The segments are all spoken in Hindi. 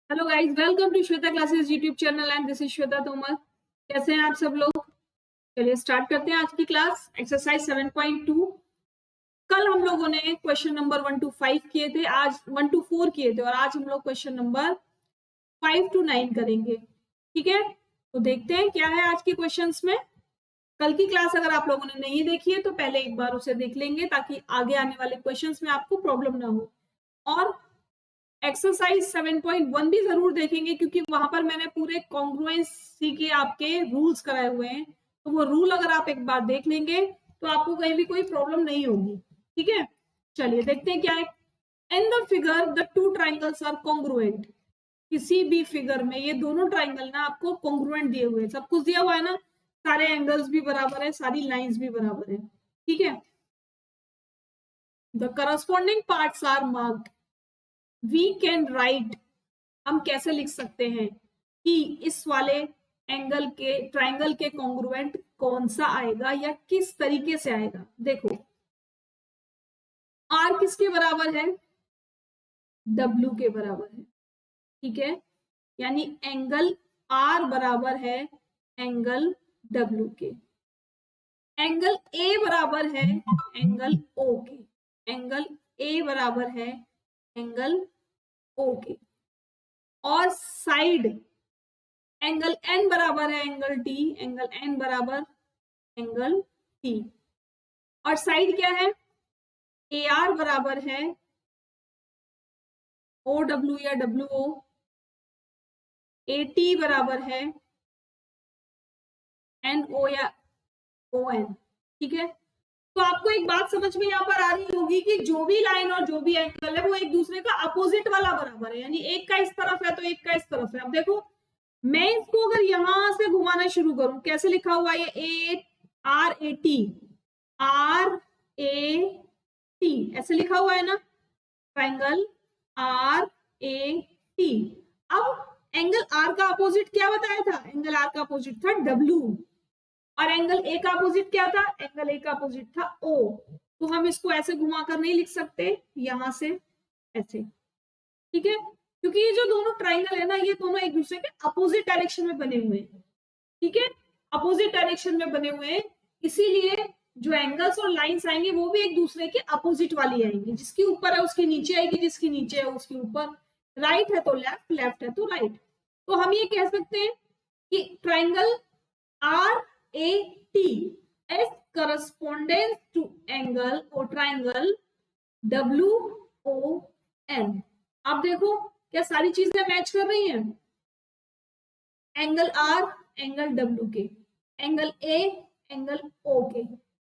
Hello guys, welcome to Shweta classes YouTube channel and this is Shweta Tomar. कैसे हैं आप सब लोग? चलिए स्टार्ट करते हैं आज की क्लास। एक्सरसाइज 7.2। कल हम लोगों ने क्वेश्चन नंबर 1 to 5 किए थे, आज 1 to 4 किए थे और आज हम लोग क्वेश्चन नंबर 5 to 9 करेंगे। ठीक है, तो देखते हैं क्या है आज के क्वेश्चंस में। कल की क्लास अगर आप लोगों ने नहीं देखी है तो पहले एक बार उसे देख लेंगे ताकि आगे आने वाले क्वेश्चंस में आपको प्रॉब्लम ना हो। और एक्सरसाइज 7.1 भी जरूर देखेंगे क्योंकि वहां पर मैंने पूरे कॉन्ग्रुएंसी के आपके रूल्स कराए हुए हैं, तो वो रूल अगर आप एक बार देख लेंगे तो आपको कहीं भी कोई प्रॉब्लम नहीं होगी। ठीक है, चलिए देखते हैं क्या है। In the figure the two triangles are congruent. किसी भी फिगर में ये दोनों ट्राइंगल ना आपको कॉन्ग्रुएंट दिए हुए हैं, सब कुछ दिया हुआ है ना, सारे एंगल्स भी बराबर है, सारी लाइंस भी बराबर है। ठीक है, the corresponding parts are marked. We can write, हम कैसे लिख सकते हैं कि इस वाले एंगल के ट्राइंगल के कॉन्ग्रुएंट कौन सा आएगा या किस तरीके से आएगा। देखो, आर किसके बराबर है? डब्ल्यू के बराबर है। ठीक है, यानी एंगल आर बराबर है एंगल डब्ल्यू के। एंगल ए बराबर है एंगल ओ के। एंगल ए बराबर है एंगल ओ के। और साइड एंगल एन बराबर है एंगल टी। एंगल एन बराबर एंगल टी। और साइड क्या है? ए आर बराबर है ओ डब्ल्यू या डब्ल्यू ओ। ए टी बराबर है एन ओ या ओ एन। ठीक है, तो आपको एक बात समझ में यहाँ पर आ रही होगी कि जो भी लाइन और जो भी एंगल है वो एक दूसरे का अपोजिट वाला बराबर है, यानी एक का इस तरफ है तो एक का इस तरफ है। अब देखो, मैं इसको अगर यहां से घुमाना शुरू करूं, कैसे लिखा हुआ है? A R A T, R A T ऐसे लिखा हुआ है ना, ट्राइंगल आर ए टी। अब एंगल आर का अपोजिट क्या बताया था? एंगल आर का अपोजिट था डब्ल्यू। और एंगल ए का अपोजिट क्या था? एंगल ए का अपोजिट था ओ। तो हम इसको ऐसे घुमाकर नहीं लिख सकते, यहां से ऐसे। ठीक है, क्योंकि ये जो दोनों ट्राइंगल है ना, ये दोनों एक दूसरे के अपोजिट डायरेक्शन में बने हुए हैं। ठीक है, अपोजिट डायरेक्शन में बने हुए हैं, इसीलिए जो एंगल्स और लाइंस आएंगे वो भी एक दूसरे के अपोजिट वाली आएंगी। जिसकी ऊपर है उसके नीचे आएगी, जिसकी नीचे है उसके ऊपर। राइट है तो लेफ्ट, लेफ्ट है तो राइट। तो हम ये कह सकते हैं कि triangle R A T as correspondence to angle और ट्राइंगल डब्ल्यू ओ एन। आप देखो, क्या सारी चीजें मैच कर रही हैं? एंगल आर एंगल डब्ल्यू के, एंगल ए एंगल ओ के,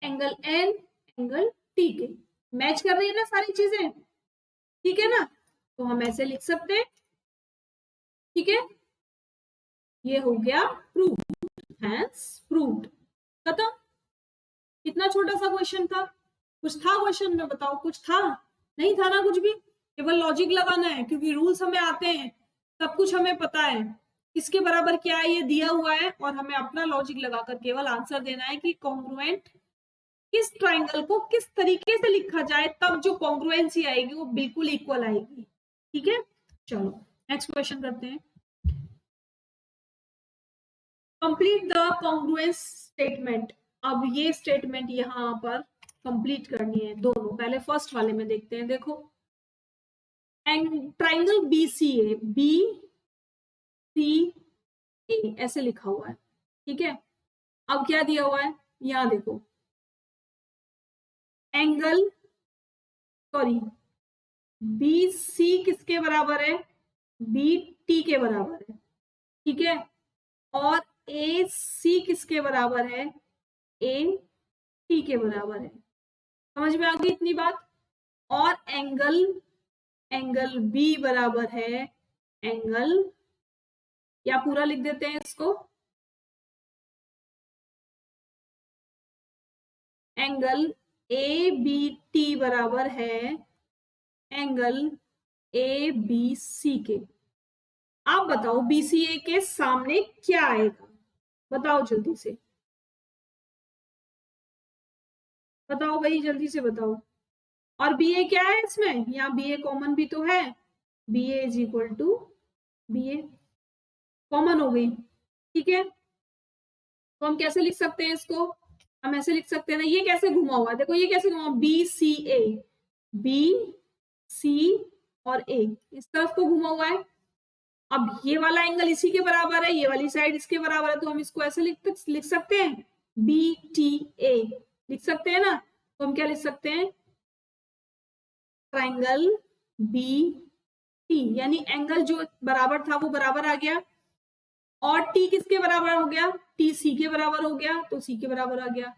एंगल एन एंगल टी के, मैच कर रही है ना सारी चीजें। ठीक है ना, तो हम ऐसे लिख सकते हैं। ठीक है, ये हो गया प्रूफ, हैंस प्रूव्ड, खत्म। कितना छोटा सा क्वेश्चन था। कुछ था क्वेश्चन में? बताओ, कुछ था? नहीं था ना कुछ भी, केवल लॉजिक लगाना है क्योंकि रूल्स हमें आते हैं, सब कुछ हमें पता है, किसके बराबर क्या है ये दिया हुआ है, और हमें अपना लॉजिक लगाकर केवल आंसर देना है कि कॉन्ग्रुएंट किस ट्राइंगल को किस तरीके से लिखा जाए, तब जो कॉन्ग्रुएंसी आएगी वो बिल्कुल इक्वल आएगी। ठीक है, चलो नेक्स्ट क्वेश्चन करते हैं। Complete the congruence statement. अब ये स्टेटमेंट यहां पर कंप्लीट करनी है दोनों। पहले फर्स्ट वाले में देखते हैं। देखो, ट्राइंगल बी सी ए, बी सी ए ऐसे लिखा हुआ है। ठीक है, अब क्या दिया हुआ है? यहां देखो, एंगल सॉरी बी सी किसके बराबर है? बी टी के बराबर है। ठीक है, और ए सी किसके बराबर है? ए टी के बराबर है। समझ में आ गई इतनी बात? और एंगल एंगल बी बराबर है एंगल, या पूरा लिख देते हैं इसको, एंगल ए बी टी बराबर है एंगल ए बी सी के। आप बताओ बीसीए के सामने क्या आएगा? बताओ जल्दी से, बताओ भाई जल्दी से बताओ। और बी ए क्या है इसमें? यहाँ बी ए कॉमन भी तो है, B A is equal to B A common हो गई, ठीक है। तो हम कैसे लिख सकते हैं इसको, हम ऐसे लिख सकते हैं ना, ये कैसे घुमा हुआ है, देखो ये कैसे घुमा, बी सी ए, बी सी और ए इस तरफ को घुमा हुआ है। अब ये वाला एंगल इसी के बराबर है, ये वाली साइड इसके बराबर है, तो हम इसको ऐसे लिख सकते हैं, बी टी ए लिख सकते हैं ना। तो हम क्या लिख सकते हैं, ट्राइंगल बी टी, यानी एंगल जो बराबर था वो बराबर आ गया, और टी किसके बराबर हो गया, टी सी के बराबर हो गया, तो सी के बराबर आ गया।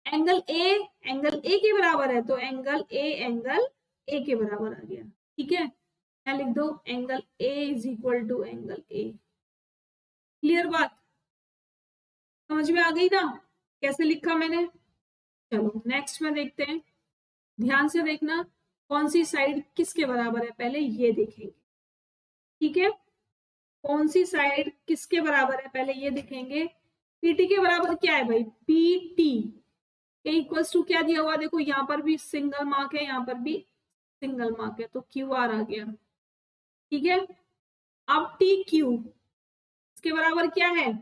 एंगल ए के बराबर है, तो एंगल ए के बराबर आ गया, ठीक है। क्या लिख दो, angle A is equal to angle A. Clear बात, समझ में आ गई ना कैसे लिखा मैंने। चलो नेक्स्ट में देखते हैं, ध्यान से देखना कौन सी साइड किसके बराबर है, पहले ये देखेंगे, ठीक है। कौन सी साइड किसके बराबर है पहले ये देखेंगे। पीटी के बराबर क्या है भाई, पीटी इक्वल्स टू क्या दिया हुआ, देखो यहाँ पर भी सिंगल मार्क है, यहाँ पर भी सिंगल मार्क है, तो क्यू आर आ गया, ठीक है। अब टी क्यू इसके बराबर क्या है,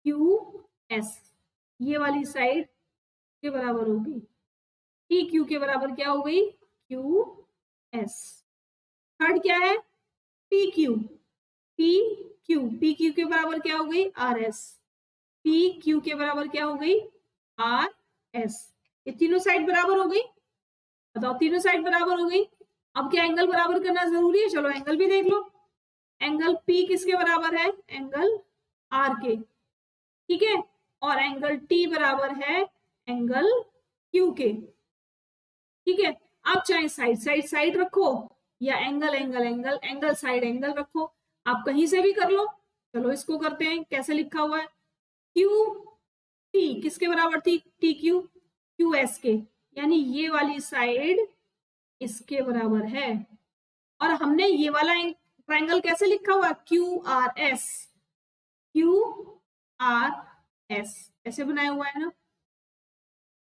क्यू एस, ये वाली साइड के बराबर होगी, टी क्यू के बराबर क्या हो गई, क्यू एस। थर्ड क्या है, पी क्यू, पी क्यू के बराबर क्या हो गई, आर एस, पी क्यू के बराबर क्या हो गई, आर एस। ये तीनों साइड बराबर हो गई, बताओ तीनों साइड बराबर हो गई। अब क्या एंगल बराबर करना जरूरी है, चलो एंगल भी देख लो। एंगल पी किसके बराबर है, एंगल आर के, ठीक है, और एंगल टी बराबर है एंगल क्यू के, ठीक है। आप चाहे साइड साइड साइड रखो, या angle angle angle angle side angle रखो, आप कहीं से भी कर लो। चलो इसको करते हैं, कैसे लिखा हुआ है, क्यू टी किसके बराबर थी, टी क्यू क्यू एस के, यानी ये वाली साइड इसके बराबर है। और हमने ये वाला ट्रायंगल कैसे लिखा हुआ, Q R S, Q R S ऐसे बनाया हुआ है ना।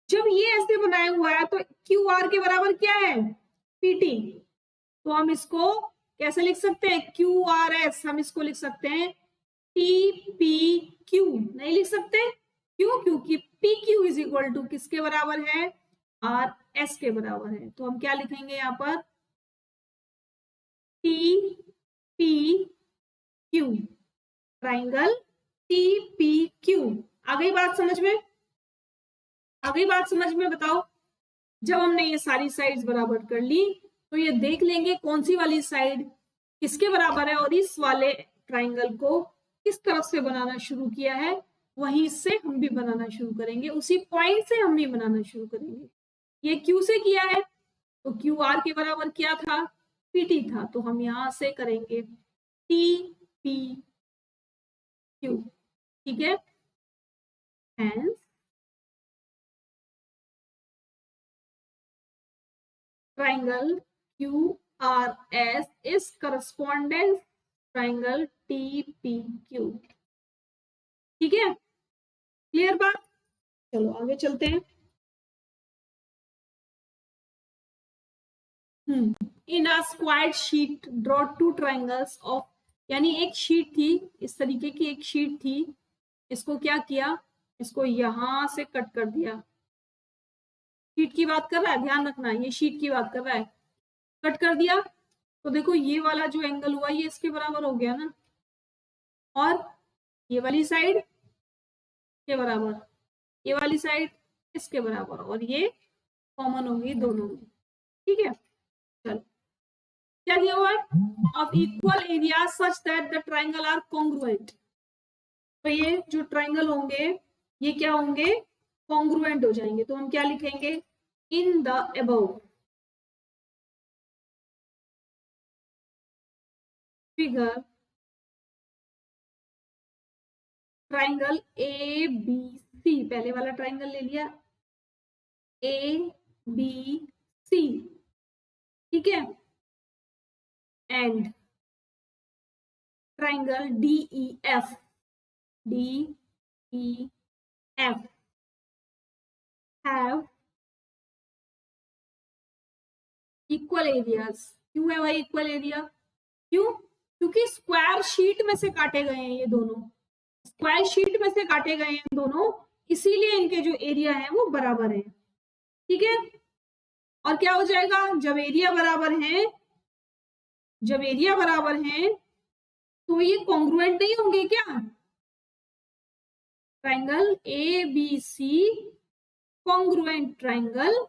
जब ये ऐसे बनाया हुआ है तो क्यू आर के बराबर क्या है, पीटी, तो हम इसको कैसे लिख सकते हैं, क्यू आर एस, हम इसको लिख सकते हैं टी पी क्यू, नहीं लिख सकते, क्यों, क्योंकि P Q is equal to किसके बराबर है, आर एस के बराबर है। तो हम क्या लिखेंगे यहाँ पर, T P Q, triangle T P Q. आ गई बात समझ में, आ गई बात समझ में, बताओ। जब हमने ये सारी साइड्स बराबर कर ली, तो ये देख लेंगे कौन सी वाली साइड किसके बराबर है, और इस वाले ट्राइंगल को किस तरफ से बनाना शुरू किया है, वहीं से हम भी बनाना शुरू करेंगे, उसी पॉइंट से हम भी बनाना शुरू करेंगे। ये क्यू से किया है, तो क्यू आर के बराबर क्या था, पीटी था, तो हम यहां से करेंगे टी पी क्यू, ठीक है। Hence, triangle QRS is correspondence triangle TPQ, ठीक है, क्लियर बात। चलो आगे चलते हैं। In a square sheet draw two triangles of, यानी एक शीट थी, इस तरीके की एक शीट थी, इसको क्या किया, इसको यहां से कट कर दिया, शीट की बात कर रहा है, ध्यान रखना ये शीट की बात कर रहा है, कट कर दिया, तो देखो ये वाला जो एंगल हुआ ये इसके बराबर हो गया ना, और ये वाली साइड के बराबर, ये वाली साइड इसके बराबर, और ये कॉमन होगी दोनों में, ठीक है। चलो क्या दिया हुआ है, of equal area such that the triangle are congruent, तो ये जो ट्राइंगल होंगे ये क्या होंगे, कॉन्ग्रुएंट हो जाएंगे, तो हम क्या लिखेंगे, in the above figure triangle A B C, पहले वाला ट्राइंगल ले लिया, ए बी सी, ठीक है, and triangle D E F, D E F have equal areas, क्यों है भाई इक्वल एरिया, क्यों? क्योंकि स्क्वायर शीट में से काटे गए हैं ये दोनों, स्क्वायर शीट में से काटे गए हैं दोनों, इसीलिए इनके जो एरिया है वो बराबर है। ठीक है, और क्या हो जाएगा, जब एरिया बराबर है, जब एरिया बराबर है तो ये कॉन्ग्रुएंट नहीं होंगे क्या? Triangle A B C congruent triangle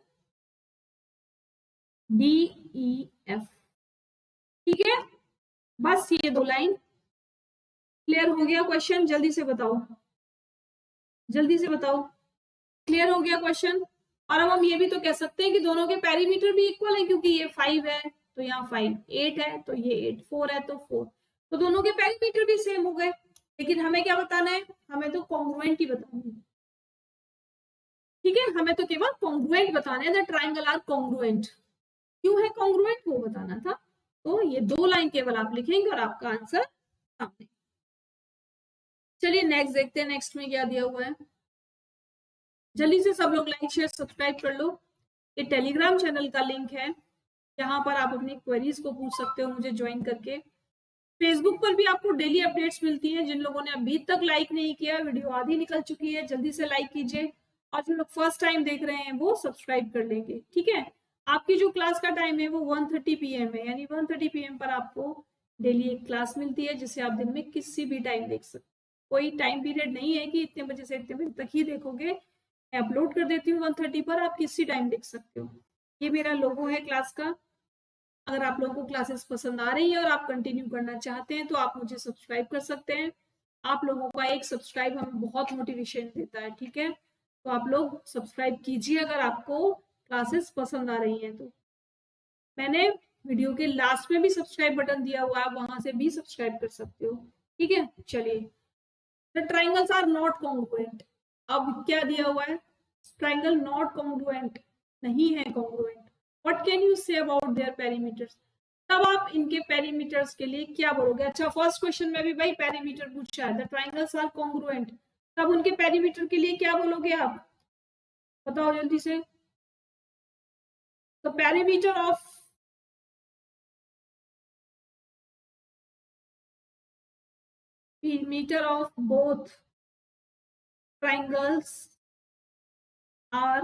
D E F. ठीक है, बस ये दो लाइन क्लियर हो गया। क्वेश्चन जल्दी से बताओ, जल्दी से बताओ, क्लियर हो गया क्वेश्चन? और अब हम ये भी तो कह सकते हैं कि दोनों के पेरीमीटर भी इक्वल है, क्योंकि ये 5 है तो यहाँ 5, 8 है तो ये 8, 4 है तो 4, तो दोनों के पेरीमीटर भी सेम हो गए। लेकिन हमें क्या बताना है, हमें तो कॉन्ग्रुएंट ही बताना है। ठीक है, हमें तो केवल कॉन्ग्रुएंट बताना है, द ट्राइंगल आर कॉन्ग्रुएंट। क्यों है कॉन्ग्रुएंट वो बताना था। तो ये दो लाइन केवल आप लिखेंगे और आपका आंसर सामने। चलिए नेक्स्ट देखते हैं, नेक्स्ट में क्या दिया हुआ है। जल्दी से सब लोग लाइक शेयर सब्सक्राइब कर लो। ये टेलीग्राम चैनल का लिंक है, जहां पर आप अपनी क्वेरीज को पूछ सकते हो मुझे ज्वाइन करके। फेसबुक पर भी आपको डेली अपडेट्स मिलती हैं। जिन लोगों ने अभी तक लाइक नहीं किया, वीडियो आधी निकल चुकी है, जल्दी से लाइक कीजिए। और जो लोग फर्स्ट टाइम देख रहे हैं वो सब्सक्राइब कर लेंगे। ठीक है, आपकी जो क्लास का टाइम है वो 1:30 PM है, यानी 1:30 PM पर आपको डेली एक क्लास मिलती है, जिसे आप दिन में किसी भी टाइम देख सकते। कोई टाइम पीरियड नहीं है कि इतने बजे से इतने बजे तक ही देखोगे। मैं अपलोड कर देती हूँ 1:30 पर, आप किसी टाइम देख सकते हो। ये मेरा लोगो है क्लास का। अगर आप लोगों को क्लासेस पसंद आ रही है और आप कंटिन्यू करना चाहते हैं तो आप मुझे सब्सक्राइब कर सकते हैं। आप लोगों का एक सब्सक्राइब हमें बहुत मोटिवेशन देता है। ठीक है, तो आप लोग सब्सक्राइब कीजिए अगर आपको क्लासेस पसंद आ रही हैं तो। मैंने वीडियो के लास्ट में भी सब्सक्राइब बटन दिया हुआ है, वहां से भी सब्सक्राइब कर सकते हो। ठीक है, चलिए, the triangles are not congruent. अब क्या दिया हुआ है, ट्राइंगल नॉट कॉन्ग्रुएंट, नहीं है congruent. What can you say about their perimeters? तब आप इनके पेरीमीटर्स के लिए क्या बोलोगे? अच्छा, फर्स्ट क्वेश्चन में भी भाई पेरीमीटर पूछा है, द ट्राइंगल्स आर कॉन्ग्रुएंट, तब उनके पेरीमीटर के लिए क्या बोलोगे आप? बताओ जल्दी से। तो perimeter of perimeter of both triangles are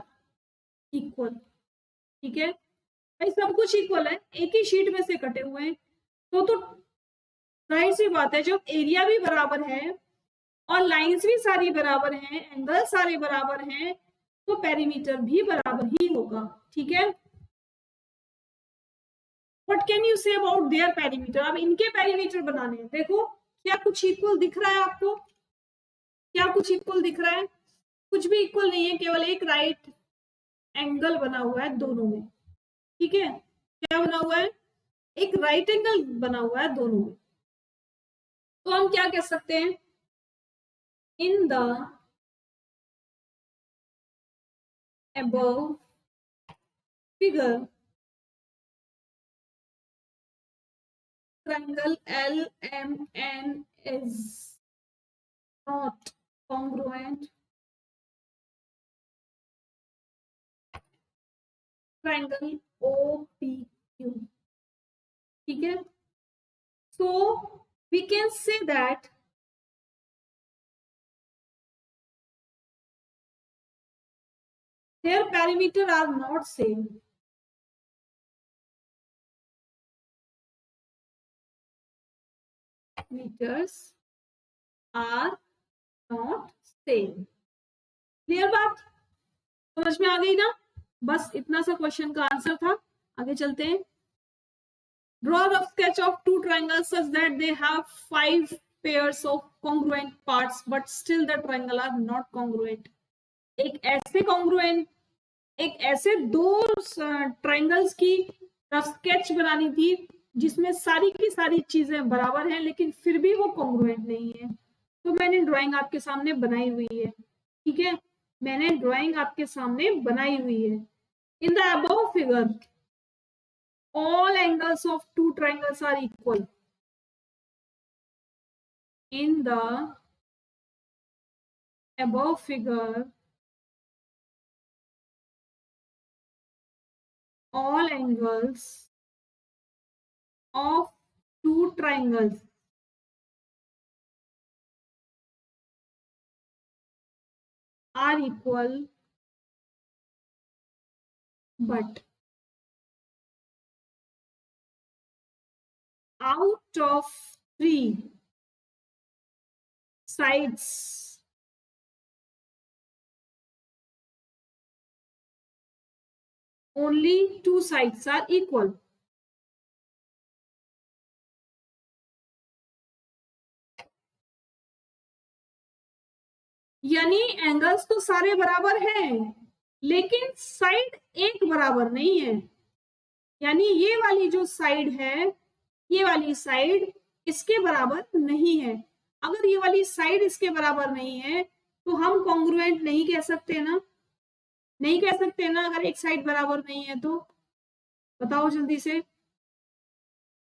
equal। ठीक है भाई, सब कुछ इक्वल है, एक ही शीट में से कटे हुए हैं, तो जाहिर सी बात है, जब एरिया भी बराबर है और लाइंस भी सारी बराबर हैं, एंगल सारे बराबर हैं, तो पेरीमीटर भी बराबर ही होगा। ठीक है, what can you say about their perimeter? अब इनके पेरीमीटर बनाने हैं। देखो, क्या कुछ इक्वल दिख रहा है आपको? क्या कुछ इक्वल दिख रहा है? कुछ भी इक्वल नहीं है, केवल एक राइट एंगल बना हुआ है दोनों में। ठीक है, क्या बना हुआ है? एक राइट एंगल बना हुआ है दोनों में। तो हम क्या कह सकते हैं, in the above figure triangle LMN is not congruent triangle OPQ। ठीक है, so we can say that their perimeter are not same। meters are not same। Clear बात, समझ में आ गई ना? बस इतना सा क्वेश्चन का आंसर था। आगे चलते हैं। Draw a rough sketch of two triangles such that they have 5 pairs of congruent parts, but still the triangle are not congruent। एक ऐसे congruent, एक ऐसे दो ट्राइंगल्स की रफ स्केच बनानी थी जिसमें सारी की सारी चीजें बराबर हैं, लेकिन फिर भी वो कॉन्ग्रुएंट नहीं है। तो मैंने ड्राइंग आपके सामने बनाई हुई है। ठीक है, मैंने ड्राइंग आपके सामने बनाई हुई है। In the above figure all angles of two triangles are equal। in the above figure all angles of two triangles are equal, but out of 3 sides only 2 sides are equal. यानी एंगल्स तो सारे बराबर हैं, लेकिन साइड एक बराबर नहीं है। यानी ये वाली जो साइड है, ये वाली साइड इसके बराबर नहीं है। अगर ये वाली साइड इसके बराबर नहीं है तो हम कॉन्ग्रुएंट नहीं कह सकते ना, नहीं कह सकते ना अगर एक साइड बराबर नहीं है तो। बताओ जल्दी से।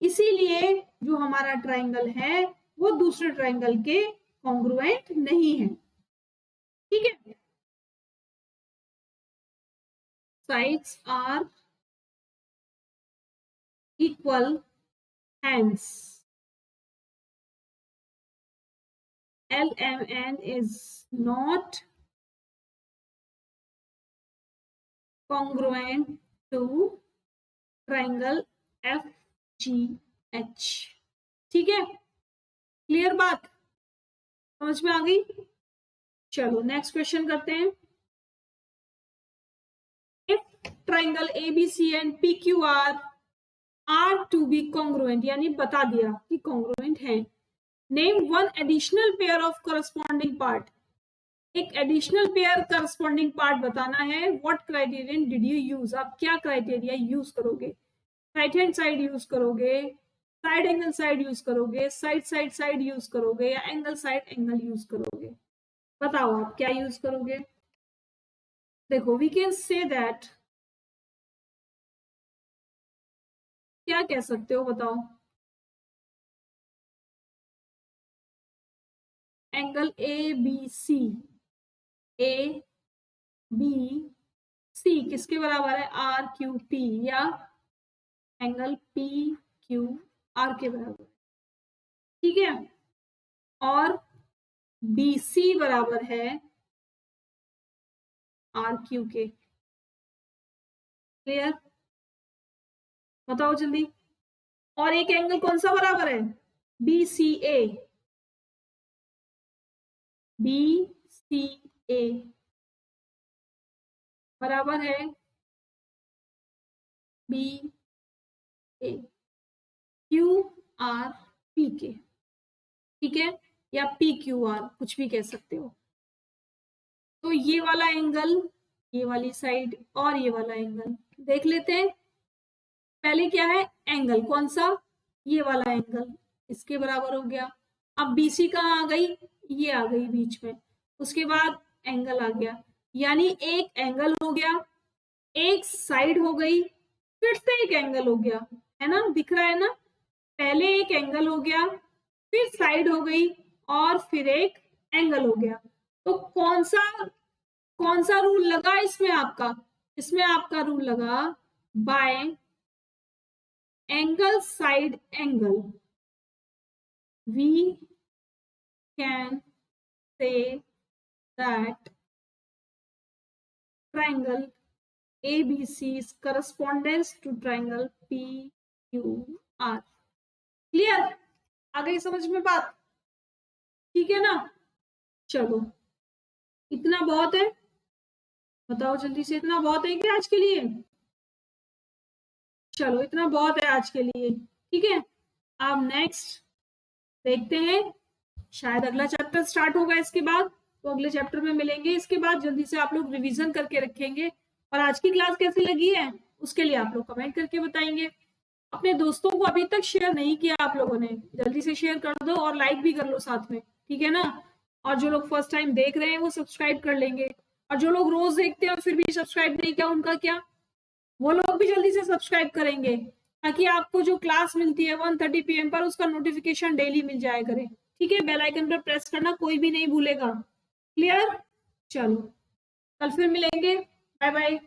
इसीलिए जो हमारा ट्राइंगल है वो दूसरे ट्राइंगल के कॉन्ग्रुएंट नहीं है। ठीक है, sides are equal, hence LMN is not congruent to triangle FGH। ठीक है, क्लियर बात, समझ में आ गई। चलो नेक्स्ट क्वेश्चन करते हैं। If triangle ABC and PQR are to be congruent, यानी बता दिया कि कॉन्ग्रुएंट है। Name one additional pair of corresponding part, एक एडिशनल पेयर करस्पॉन्डिंग पार्ट बताना है। What criterion did you use, आप क्या क्राइटेरिया यूज करोगे? राइट हैंड साइड यूज करोगे, साइड एंगल साइड यूज करोगे, साइड साइड साइड यूज करोगे, या एंगल साइड एंगल यूज करोगे? बताओ आप क्या यूज करोगे। देखो वी कैन से दैट, क्या कह सकते हो बताओ? एंगल ABC, ABC किसके बराबर है? RQP, या एंगल PQR के बराबर। ठीक है, और BC बराबर है RQ के। क्लियर, बताओ जल्दी। और एक एंगल कौन सा बराबर है? BCA, BCA बराबर है BA QRP के। ठीक है, या PQR कुछ भी कह सकते हो। तो ये वाला एंगल, ये वाली साइड और ये वाला एंगल देख लेते हैं। पहले क्या है? एंगल कौन सा? ये वाला एंगल इसके बराबर हो गया। अब BC कहाँ आ गई? ये आ गई बीच में। उसके बाद एंगल आ गया, यानी एक एंगल हो गया, एक साइड हो गई, फिर से एक एंगल हो गया, है ना, दिख रहा है ना। पहले एक एंगल हो गया, फिर साइड हो गई, और फिर एक एंगल हो गया। तो कौन सा रूल लगा इसमें आपका? इसमें आपका रूल लगा by angle side angle, we can say that triangle ABC is correspondence to triangle PQR। Clear, आ गई समझ में बात? ठीक है ना। चलो इतना बहुत है, बताओ जल्दी से, इतना बहुत है क्या आज के लिए? चलो इतना बहुत है आज के लिए, ठीक है। अब नेक्स्ट देखते हैं, शायद अगला चैप्टर स्टार्ट होगा इसके बाद, तो अगले चैप्टर में मिलेंगे। इसके बाद जल्दी से आप लोग रिवीजन करके रखेंगे, और आज की क्लास कैसी लगी है उसके लिए आप लोग कमेंट करके बताएंगे। अपने दोस्तों को अभी तक शेयर नहीं किया आप लोगों ने, जल्दी से शेयर कर दो और लाइक भी कर लो साथ में, ठीक है ना। और जो लोग फर्स्ट टाइम देख रहे हैं वो सब्सक्राइब कर लेंगे, और जो लोग रोज देखते हैं और फिर भी सब्सक्राइब नहीं किया उनका क्या, वो लोग भी जल्दी से सब्सक्राइब करेंगे, ताकि आपको जो क्लास मिलती है 1:30 PM पर उसका नोटिफिकेशन डेली मिल जाया करे। ठीक है, बेल आइकन पर प्रेस करना कोई भी नहीं भूलेगा। क्लियर, चलो कल फिर मिलेंगे, बाय बाय।